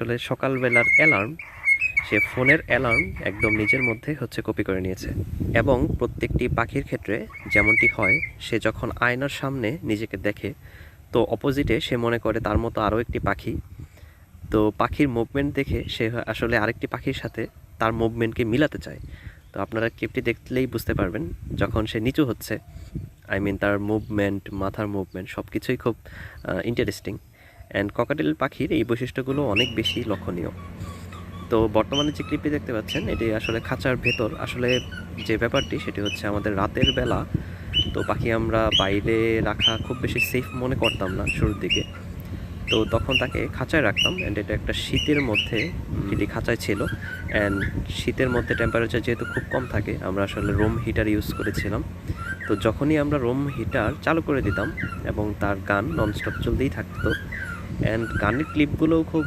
আসলে সকালবেলার অ্যালার্ম, সে ফোনের অ্যালার্ম একদম নিজের মধ্যে কপি করে নিয়েছে। এবং প্রত্যেকটি পাখির ক্ষেত্রে যেমনটি হয়, সে যখন আয়নার সামনে নিজেকে দেখে, তো অপোজিটে সে মনে করে তার মতো আরও একটি পাখি। তো পাখির মুভমেন্ট দেখে সে আসলে আরেকটি পাখির সাথে তার মুভমেন্টকে মিলাতে চায়। তো আপনারা ক্লিপটি দেখলেই বুঝতে পারবেন, যখন সে নিচু হচ্ছে, তার মুভমেন্ট, মাথার মুভমেন্ট সব কিছুই খুব ইন্টারেস্টিং। অ্যান্ড ককাটেল পাখির এই বৈশিষ্ট্যগুলো অনেক বেশি লক্ষণীয়। তো বর্তমানে যে ক্লিপটি দেখতে পাচ্ছেন, এটি আসলে খাঁচার ভেতর। আসলে যে ব্যাপারটি সেটি হচ্ছে, আমাদের রাতের বেলা তো পাখি আমরা বাইরে রাখা খুব বেশি সেফ মনে করতাম না শুরুর দিকে। তো তখন তাকে খাঁচায় রাখতাম, অ্যান্ড এটা একটা শীতের মধ্যে এটি খাঁচায় ছিল। অ্যান্ড শীতের মধ্যে টেম্পারেচার যেহেতু খুব কম থাকে, আমরা আসলে রুম হিটার ইউজ করেছিলাম। তো যখনই আমরা রুম হিটার চালু করে দিতাম এবং তার গান ননস্টপ চলতেই থাকতো। অ্যান্ড গানের ক্লিপগুলোও খুব